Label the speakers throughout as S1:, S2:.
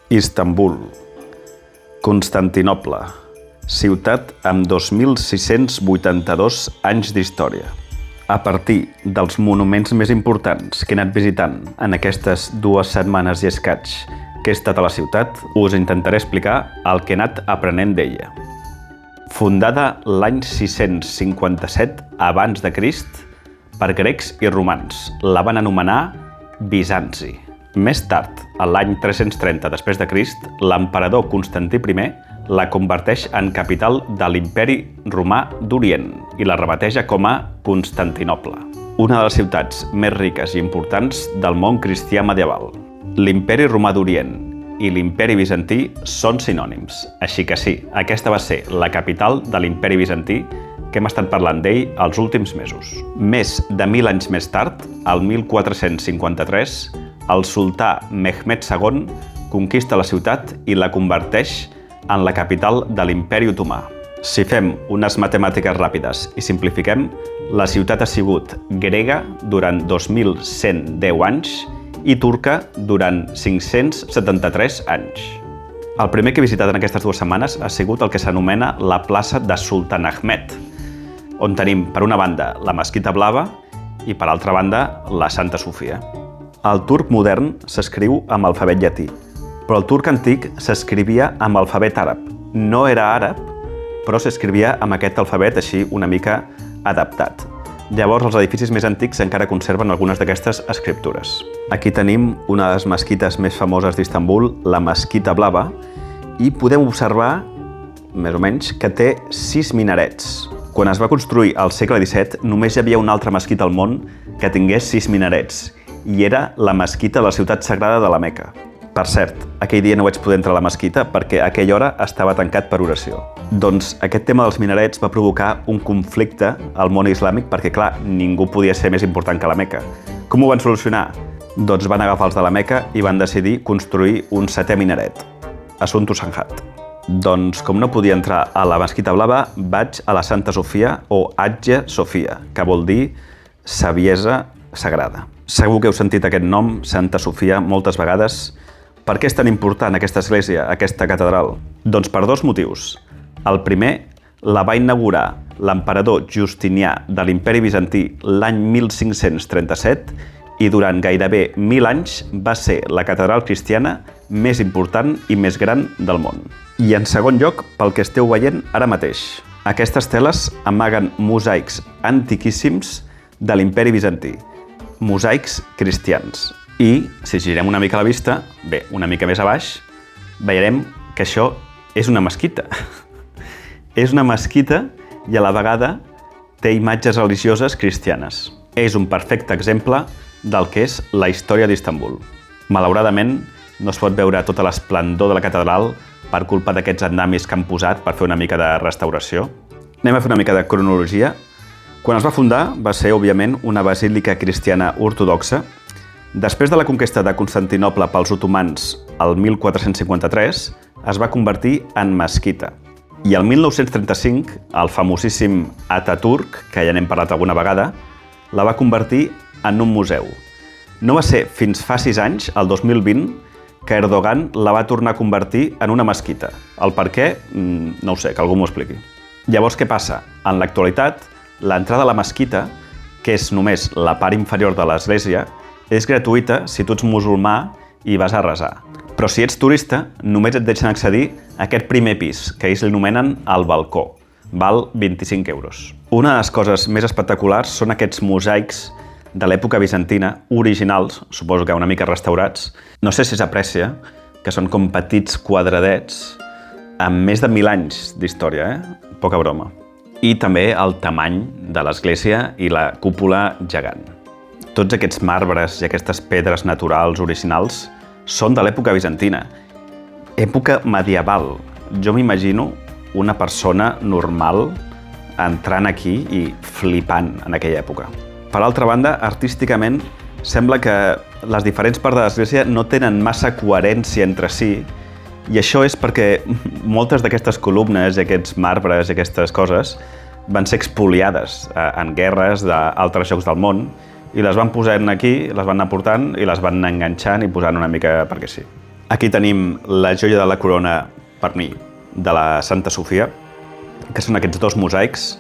S1: Istanbul, Constantinoble, ciutat amb 2.682 anys d'història. A partir dels monuments més importants que he anat visitant en aquestes 2 setmanes i escaig que he estat a la ciutat, us intentaré explicar el que he anat aprenent d'ella. Fundada l'any 657 abans de Crist per grecs i romans, la van anomenar Bizanci. Més tard, a l'any 330 després de Crist, l'emperador Constantí I la converteix en capital de l'Imperi Romà d'Orient i la rebateja com a Constantinoble, una de les ciutats més riques i importants del món cristià medieval. L'Imperi Romà d'Orient i l'Imperi Bizantí són sinònims, així que sí, aquesta va ser la capital de l'Imperi Bizantí que hem estat parlant d'ell els últims mesos. Més de 1.000 anys més tard, al 1453, el sultà Mehmed II conquista la ciutat i la converteix en la capital de l'Imperi Otomà. Si fem unes matemàtiques ràpides i simplifiquem, la ciutat ha sigut grega durant 2.110 anys i turca durant 573 anys. El primer que he visitat en aquestes 2 setmanes ha sigut el que s'anomena la plaça de Sultan Ahmed, on tenim, per una banda, la Mesquita Blava i, per altra banda, la Santa Sofia. El turc modern s'escriu amb alfabet llatí, però el turc antic s'escrivia amb alfabet àrab. No era àrab, però s'escrivia amb aquest alfabet així una mica adaptat. Llavors, els edificis més antics encara conserven algunes d'aquestes escriptures. Aquí tenim una de les mesquites més famoses d'Istanbul, la Mesquita Blava, i podem observar, més o menys, que té 6 minarets. Quan es va construir al segle XVII, només hi havia una altra mesquita al món que tingués 6 minarets, i era la mesquita de la ciutat sagrada de la Meca. Per cert, aquell dia no vaig poder entrar a la mesquita perquè a aquella hora estava tancat per oració. Doncs aquest tema dels minarets va provocar un conflicte al món islàmic perquè, clar, ningú podia ser més important que la Meca. Com ho van solucionar? Doncs van agafar els de la Meca i van decidir construir un 7è minaret. Assumpto sanjat. Doncs, com no podia entrar a la Mesquita Blava, vaig a la Santa Sofia o Hagia Sofia, que vol dir saviesa sagrada. Segur que heu sentit aquest nom, Santa Sofia, moltes vegades. Per què és tan important aquesta església, aquesta catedral? Doncs per 2 motius. El primer, la va inaugurar l'emperador Justinià de l'Imperi Bizantí l'any 1537 i durant gairebé 1.000 anys va ser la catedral cristiana més important i més gran del món. I en segon lloc, pel que esteu veient ara mateix. Aquestes teles amaguen mosaics antiquíssims de l'Imperi Bizantí. Mosaics cristians. I, si girem una mica la vista, bé, una mica més a baix, veurem que això és una mesquita. És una mesquita i a la vegada té imatges religioses cristianes. És un perfecte exemple del que és la història d'Istanbul. Malauradament, no es pot veure tota l'esplendor de la catedral per culpa d'aquests andamis que han posat per fer una mica de restauració. Anem a fer una mica de cronologia. Quan es va fundar, va ser, òbviament, una basílica cristiana ortodoxa. Després de la conquesta de Constantinoble pels otomans el 1453, es va convertir en mesquita. I el 1935, el famosíssim Ataturk, que ja n'hem parlat alguna vegada, la va convertir en un museu. No va ser fins fa 6 anys, el 2020, que Erdogan la va tornar a convertir en una mesquita. El per què? No ho sé, que algú m'ho expliqui. Llavors, què passa? En l'actualitat, l'entrada a la mesquita, que és només la part inferior de l'església, és gratuïta si tu ets musulmà i vas a resar. Però si ets turista, només et deixen accedir a aquest primer pis, que ells l'anomenen el balcó. Val 25 euros. Una de les coses més espectaculars són aquests mosaics de l'època bizantina, originals, suposo que una mica restaurats. No sé si s'aprecia, que són com petits quadradets amb més de 1.000 anys d'història, Poca broma. I també el tamany de l'església i la cúpula gegant. Tots aquests marbres i aquestes pedres naturals originals són de l'època bizantina. Època medieval. Jo m'imagino una persona normal entrant aquí i flipant en aquella època. Per altra banda, artísticament, sembla que les diferents parts de l'església no tenen massa coherència entre si, i això és perquè moltes d'aquestes columnes i aquests marbres i aquestes coses van ser expoliades en guerres d'altres llocs del món i les van posant aquí, les van anar portant i les van anar enganxant i posant una mica perquè sí. Aquí tenim la joia de la corona, per mi, de la Santa Sofia, que són aquests dos mosaics,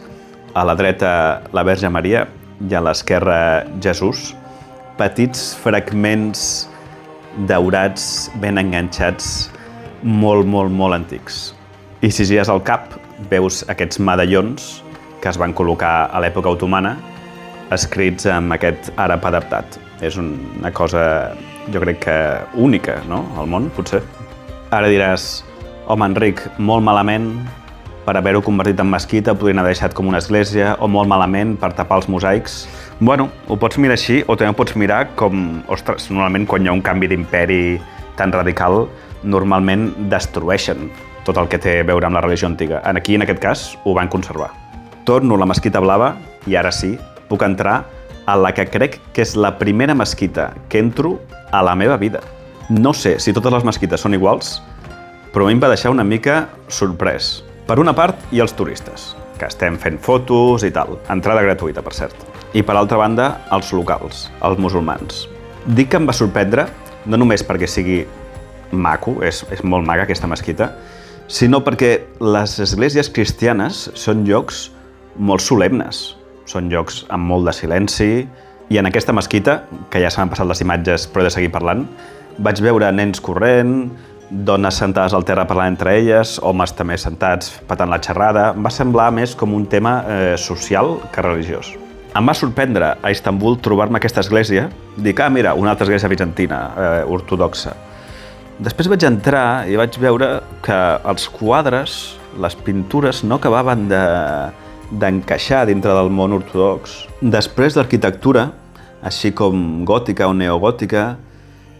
S1: a la dreta la Verge Maria i a l'esquerra Jesús, petits fragments daurats, ben enganxats, molt antics. I si gires el cap, veus aquests medallons que es van col·locar a l'època otomana, escrits amb aquest àrab adaptat. És una cosa, jo crec que única, no?, al món, potser. Ara diràs, home, Enric, molt malament per haver-ho convertit en mesquita, podrien haver deixat com una església, o molt malament per tapar els mosaics. Bueno, ho pots mirar així, o també ho pots mirar com, ostres, normalment quan hi ha un canvi d'imperi tan radical, normalment destrueixen tot el que té a veure amb la religió antiga. Aquí, en aquest cas, ho van conservar. Torno a la Mesquita Blava, i ara sí, puc entrar a la que crec que és la primera mesquita que entro a la meva vida. No sé si totes les mesquites són iguals, però a mi em va deixar una mica sorprès. Per una part, hi ha els turistes, que estem fent fotos i tal. Entrada gratuïta, per cert. I per altra banda, els locals, els musulmans. Dic que em va sorprendre, no només perquè sigui maco, és molt maca aquesta mesquita, sinó perquè les esglésies cristianes són llocs molt solemnes. Són llocs amb molt de silenci. I en aquesta mesquita, que ja s'han passat les imatges però he de seguir parlant, vaig veure nens corrent, dones sentades al terra parlant entre elles, homes també sentats patant la xerrada. Em va semblar més com un tema social que religiós. Em va sorprendre a Istanbul trobar-me aquesta església, dic, mira, una altra església bizantina, ortodoxa. Després vaig entrar i vaig veure que els quadres, les pintures, no acabaven d'encaixar dintre del món ortodox. Després l'arquitectura, així com gòtica o neogòtica,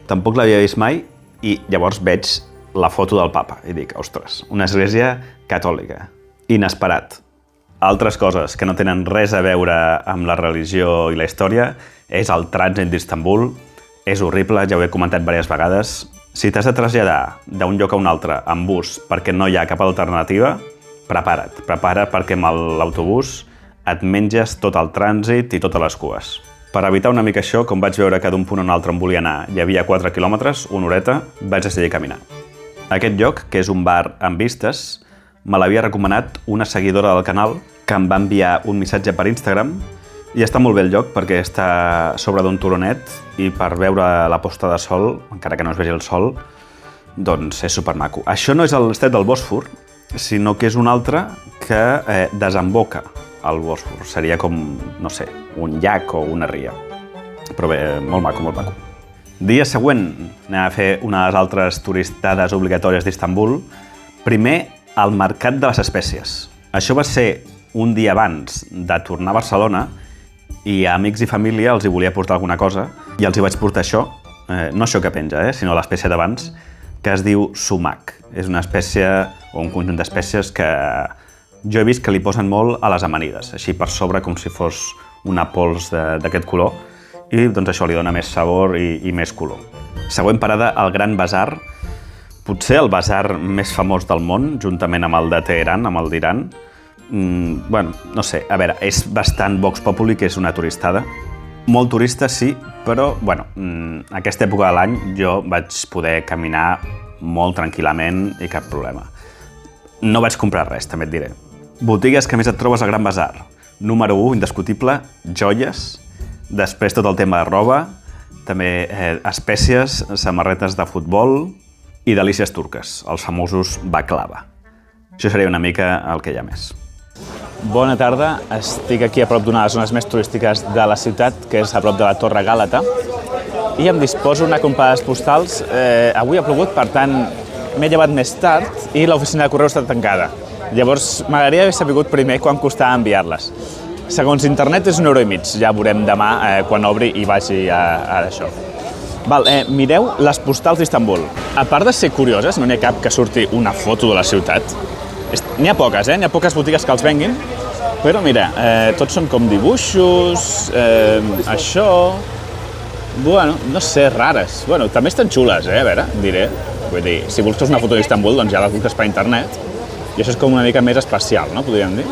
S1: tampoc l'havia vist mai, i llavors veig la foto del papa i dic, ostres, una església catòlica. Inesperat. Altres coses que no tenen res a veure amb la religió i la història és el trànsit d'Istanbul. És horrible, ja ho he comentat diverses vegades. Si t'has de traslladar d'un lloc a un altre amb bus perquè no hi ha cap alternativa, prepara't perquè amb l'autobús et menges tot el trànsit i totes les cues. Per evitar una mica això, com vaig veure que d'un punt a un altre on volia anar hi havia 4 quilòmetres, una horeta, vaig decidir caminar. Aquest lloc, que és un bar amb vistes, me l'havia recomanat una seguidora del canal que em va enviar un missatge per Instagram i està molt bé el lloc perquè està sobre d'un turonet i per veure la posta de sol, encara que no es vegi el sol, doncs és supermaco. Això no és l'estret del Bòsfor, sinó que és un altre que desemboca al Bòsfor. Seria com, no sé, un llac o una ria. Però bé, molt maco, molt maco. Dia següent anem a fer unes altres turistades obligatòries d'Istanbul. Primer, al Mercat de les Espècies. Això va ser un dia abans de tornar a Barcelona i a amics i família els hi volia portar alguna cosa i els hi vaig portar això, no això que penja, sinó l'espècie d'abans, que es diu sumac. És una espècie o un conjunt d'espècies que jo he vist que li posen molt a les amanides, així per sobre com si fos una pols d'aquest color i doncs això li dona més sabor i més color. Següent parada, el Gran Basar, potser el basar més famós del món, juntament amb el de Teheran, amb el d'Iran. Bueno, no sé, a veure, és bastant vox populi, que és una turistada. Molt turista, sí, però, bueno, aquesta època de l'any jo vaig poder caminar molt tranquil·lament i cap problema. No vaig comprar res, també et diré. Botigues que més et trobes al Gran Basar. Número 1, indiscutible, joies. Després tot el tema de roba, també espècies, samarretes de futbol i delícies turques, els famosos baklava. Això seria una mica el que hi ha més. Bona tarda, estic aquí a prop d'una de les zones més turístiques de la ciutat, que és a prop de la Torre Gàlata, i em disposo una compades postals. Avui ha plogut, per tant, m'he llevat més tard i l'oficina de correus està tancada. Llavors, m'agradaria haver sabut primer quan costava enviar-les. Segons internet és 1,5 €, ja veurem demà quan obri i vagi a això. Mireu les postals d'Istanbul. A part de ser curioses, no n'hi ha cap que surti una foto de la ciutat. N'hi ha poques, n'hi ha poques botigues que els venguin, però mira, tots són com dibuixos, això... Bueno, no sé, rares. Bueno, també estan xules, a veure, diré. Vull dir, si busques una foto d'Istanbul, doncs ja la busques per internet, i això és com una mica més especial, no?, podríem dir.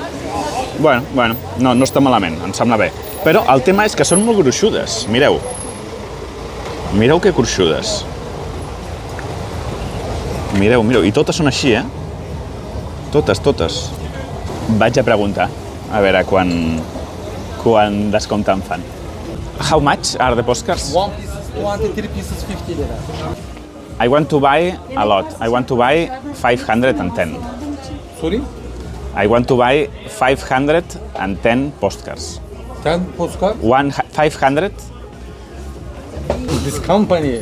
S1: Bueno, no està malament, em sembla bé. Però el tema és que són molt gruixudes, mireu. Mireu que gruixudes.
S2: Mireu, i totes són així, Totes. Vaig a preguntar, a veure quan descompte em fan. How much are the postcards?
S3: One piece is 20, 3 pieces 50 lira.
S2: I want to buy a lot. I want to buy 510.
S3: Sorry?
S2: I want to buy 510 postcards.
S3: 10 postcard?
S2: 500?
S3: This company.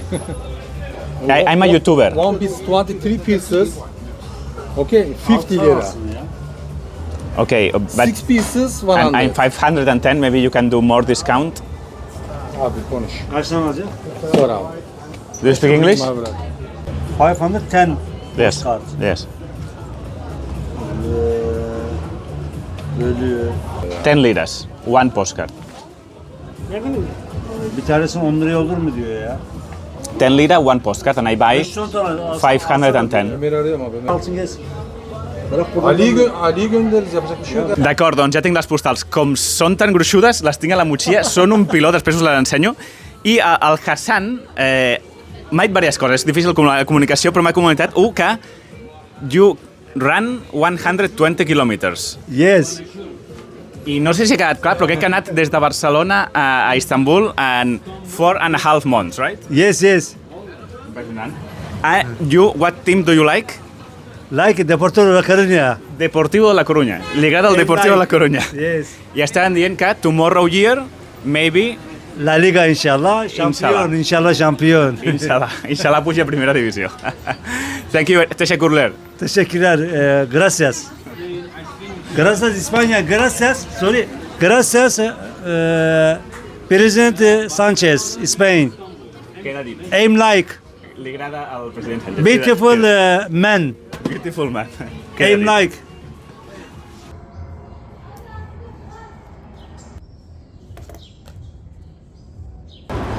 S2: I'm a YouTuber.
S3: One piece 23 pieces. Okay, 50 lira.
S2: Okay, but
S3: 6 pieces 100.
S2: I'm 510. Maybe you can do more discount.
S3: Abi konuş.
S4: Kaçtan alacak?
S3: Sor abi.
S2: Do you speak English?
S4: 510
S2: Yes.
S4: postcard.
S2: Yes.
S4: Bölüyor.
S2: 10 liras. One postcard.
S4: Bir tanesinin 10 liraya olur mu diyor ya.
S2: 10 lira, one postcard, and I buy 510.
S3: Ömer arıyorum abi.
S4: Altın gelsin.
S3: Ali'yi göndeririz, yapacak bir şey yok.
S2: D'acord, doncs ja tinc les postals. Com són tan gruixudes, les tinc a la motxilla, són un piló, després us les ensenyo. I el Hassan m'ha dit diverses coses, és difícil la comunicació, però m'ha comunicat que you run 120 kilometers.
S4: Yes.
S2: I no sé si ha quedat clar, però crec que ha anat des de Barcelona a Istanbul en 4.5 months, right?
S4: Yes.
S2: Impressionant. What team do you like?
S4: Like Deportivo de la Coruña.
S2: Deportivo de la Coruña. Li agrada el Deportivo de la Coruña.
S4: Yes.
S2: I estaven dient que tomorrow year, maybe,
S4: La Liga inşallah. Şampiyon. İnşallah şampiyon.
S2: inshallah puja a primera divisió. Thank you, teşekkürler.
S4: Teşekkürler. Gracias. Gracias İspanya. Gracias. Sorry. Gracias. President Sanchez, Spain.
S2: Queda dit.
S4: Aim like.
S2: Li agrada al president Sánchez.
S4: Beautiful man.
S2: Beautiful man.
S4: Aim like.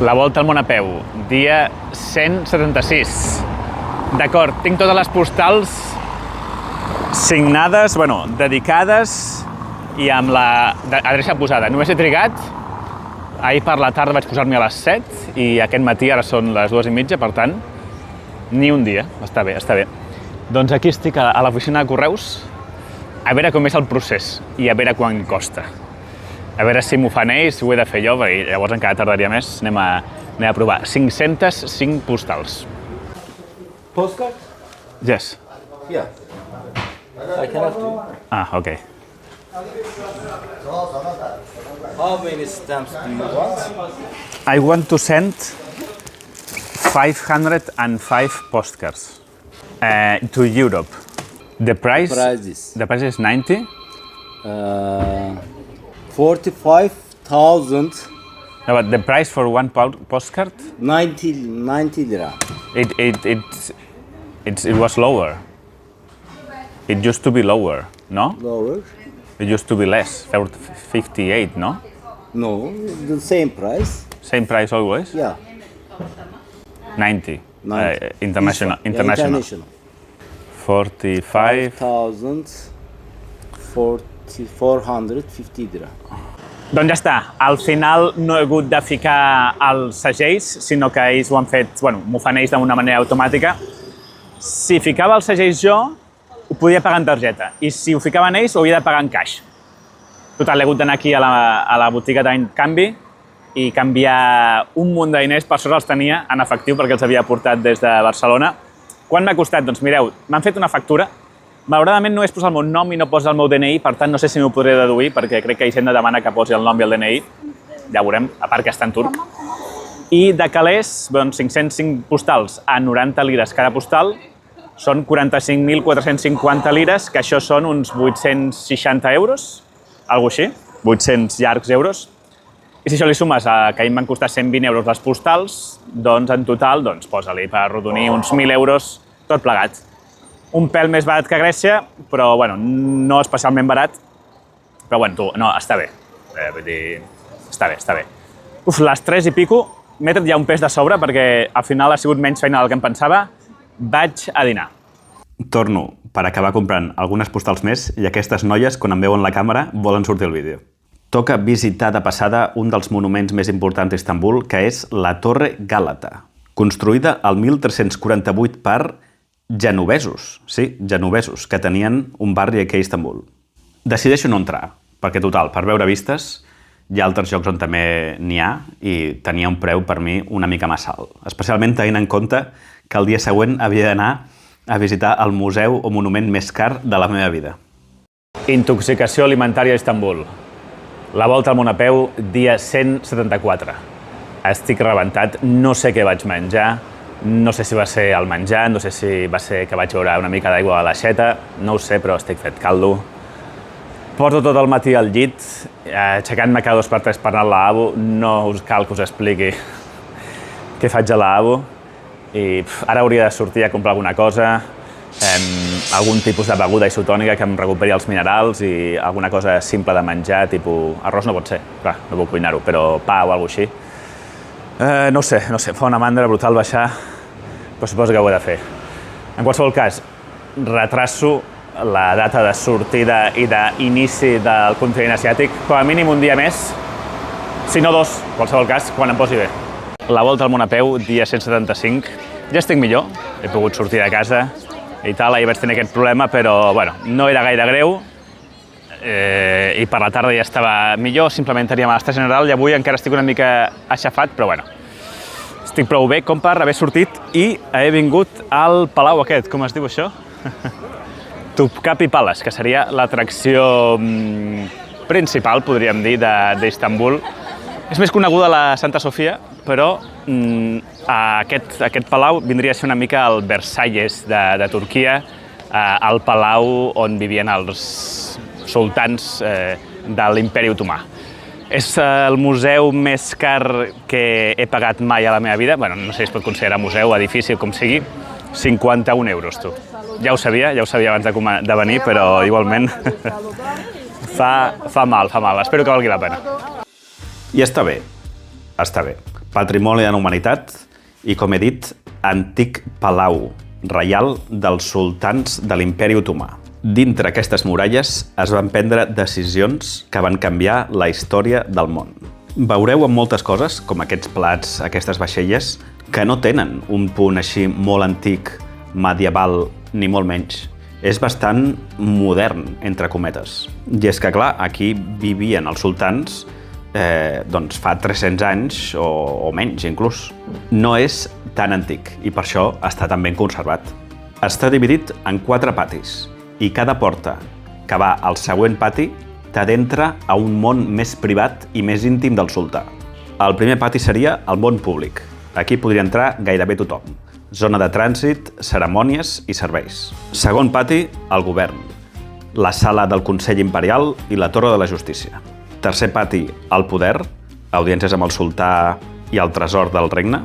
S2: La volta al món a peu, dia 176. D'acord, tinc totes les postals signades, dedicades i amb l'adreça posada. Només he trigat, ahir per la tarda vaig posar-m'hi a les 7 i aquest matí ara són les 2:30, per tant, ni un dia. Està bé. Doncs aquí estic a l'oficina de correus, a veure com és el procés i a veure quant costa. A veure si m'ho fan ells, si ho he de fer jo, perquè llavors encara tardaria més. Anem a provar. 505 postals.
S3: Postcard?
S2: Yes.
S3: Yeah. I can have to.
S2: Okay.
S3: How many stamps do you want?
S2: I want to send 505 postcards to Europe. The price is 90.
S3: 45,000.
S2: No, but the price for one postcard,
S3: 90 lira.
S2: it was lower. It used to be lower, no?
S3: Lower?
S2: It used to be less, 58, no?
S3: No, the same price.
S2: Same price always?
S3: Yeah.
S2: 90.
S3: 90.
S2: International.
S3: Yeah, international.
S2: 45.
S3: 450 lira.
S2: Doncs ja està. Al final no he hagut de ficar els segells, sinó que ells ho han fet, m'ho fan ells d'una manera automàtica. Si ficava els segells jo, ho podia pagar en targeta. I si ho ficaven ells, ho havia de pagar en caix. Total, he hagut d'anar aquí a la botiga d'intercanvi i canviar un munt de diners. Per sort els tenia en efectiu perquè els havia portat des de Barcelona. Quant m'ha costat? Doncs mireu, m'han fet una factura. Malauradament no és posar el meu nom i no posa el meu DNI, per tant no sé si m'ho podré deduir perquè crec que Hisenda demana que posi el nom i el DNI. Ja veurem, a part que està en turc. I de calés, 505 postals a 90 lires cada postal, són 45.450 lires, que això són uns 860 euros, alguna cosa així, 800 llargs euros. I si això li sumes que ahir m'han costat 120 euros les postals, doncs en total posa-li per arrodonir uns 1.000 euros tot plegat. Un pèl més barat que a Grècia, però no especialment barat. Però no, està bé. Vull dir, està bé. Les 3 i pico, m'he tret ja un pes de sobre perquè al final ha sigut menys feina del que em pensava. Vaig a dinar. Torno per acabar comprant algunes postals més i aquestes noies, quan em veuen la càmera, volen sortir al vídeo. Toca visitar de passada un dels monuments més importants d'Istanbul, que és la Torre Gàlata, construïda el 1348 per
S1: genovesos, sí, genovesos, que tenien un barri aquí a Istanbul. Decideixo no entrar, perquè total, per veure vistes, hi ha altres llocs on també n'hi ha i tenia un preu per mi una mica massa alt. Especialment tenint en compte que el dia següent havia d'anar a visitar el museu o monument més car de la meva vida.
S2: Intoxicació alimentària a Istanbul. La volta al món a peu, dia 174. Estic rebentat, no sé què vaig menjar, no sé si va ser el menjar, no sé si va ser que vaig beure una mica d'aigua a l'aixeta, no ho sé, però estic fet caldo. Porto tot el matí al llit, aixecant-me cada 2 per 3 per anar al lavabo, no us cal que us expliqui què faig al lavabo. I ara hauria de sortir a comprar alguna cosa, algun tipus de beguda isotònica que em recuperi els minerals i alguna cosa simple de menjar, tipus arròs no pot ser, clar, no puc cuinar-ho, però pa o alguna cosa així. No sé, fa una mandra brutal baixar, però suposo que ho he de fer. En qualsevol cas, retraso la data de sortida i d'inici del continent asiàtic, com a mínim un dia més, si no 2, en qualsevol cas, quan em posi bé. La volta al món a peu, dia 175, ja estic millor, he pogut sortir de casa i tal, ahir vaig tenir aquest problema, però bueno, no era gaire greu i per la tarda ja estava millor, simplement tenia malestar general i avui encara estic una mica aixafat, però bueno, estic prou bé com per haver sortit i he vingut al palau aquest, com es diu això? Topkapi Palace, que seria l'atracció principal, podríem dir, d'Istanbul. És més coneguda la Santa Sofia, però aquest palau vindria a ser una mica el Versalles de Turquia, el palau on vivien els sultans de l'Imperi Otomà. És el museu més car que he pagat mai a la meva vida. Bueno, no sé si es pot considerar museu, edifici o com sigui. 51 euros, tu. Ja ho sabia abans de venir, però igualment fa mal. Espero que valgui la pena.
S1: I està bé. Patrimoni de la humanitat i, com he dit, antic palau reial dels sultans de l'Imperi Otomà. Dintre aquestes muralles es van prendre decisions que van canviar la història del món. Veureu en moltes coses, com aquests plats, aquestes vaixelles, que no tenen un punt així molt antic, medieval, ni molt menys. És bastant modern, entre cometes. I és que, clar, aquí vivien els sultans doncs fa 300 anys o menys, inclús. No és tan antic i per això està tan ben conservat. Està dividit en 4 patis i cada porta que va al següent pati t'adentra a un món més privat i més íntim del sultà. El primer pati seria el món públic. Aquí podria entrar gairebé tothom. Zona de trànsit, cerimònies i serveis. Segon pati, el govern. La sala del Consell Imperial i la Torre de la Justícia. Tercer pati, el poder, audiències amb el sultà i el tresor del regne.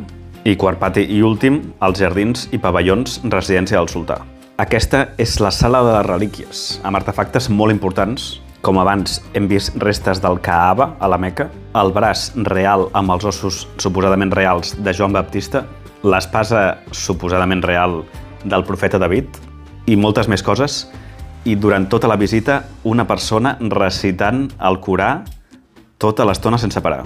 S1: I quart pati i últim, els jardins i pavellons residència del sultà. Aquesta és la sala de les relíquies, amb artefactes molt importants, com abans hem vist restes del Kaaba a la Meca, el braç real amb els ossos suposadament reals de Joan Baptista, l'espasa suposadament real del profeta David i moltes més coses. I durant tota la visita, una persona recitant el Corà tota l'estona sense parar.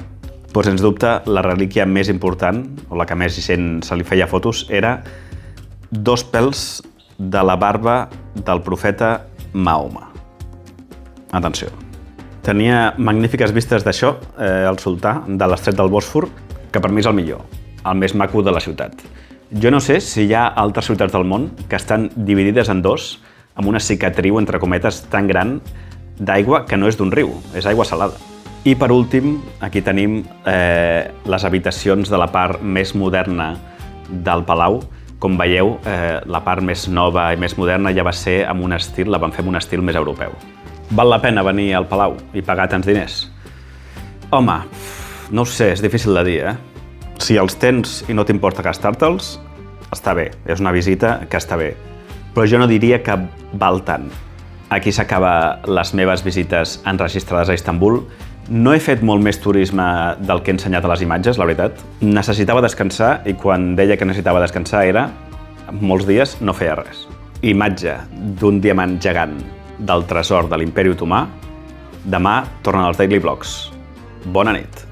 S1: Però, sens dubte, la relíquia més important, o la que més gent se li feia fotos, era 2 pèls de la barba del profeta Mahoma. Atenció. Tenia magnífiques vistes d'això, el sultà, de l'estret del Bòsfor, que per mi és el millor, el més maco de la ciutat. Jo no sé si hi ha altres ciutats del món que estan dividides en 2, amb una cicatriu, entre cometes, tan gran d'aigua que no és d'un riu, és aigua salada. I per últim, aquí tenim les habitacions de la part més moderna del palau. Com veieu, la part més nova i més moderna ja va ser amb un estil, la van fer amb un estil més europeu. Val la pena venir al palau i pagar tants diners? Home, no ho sé, és difícil de dir, Si els tens i no t'importa gastar-te'ls, està bé, és una visita que està bé. Però jo no diria que val tant. Aquí s'acaba les meves visites enregistrades a Istanbul. No he fet molt més turisme del que he ensenyat a les imatges, la veritat. Necessitava descansar i quan deia que necessitava descansar era, molts dies, no feia res. Imatge d'un diamant gegant del tresor de l'Imperi Otomà. Demà tornen els Daily Vlogs. Bona nit.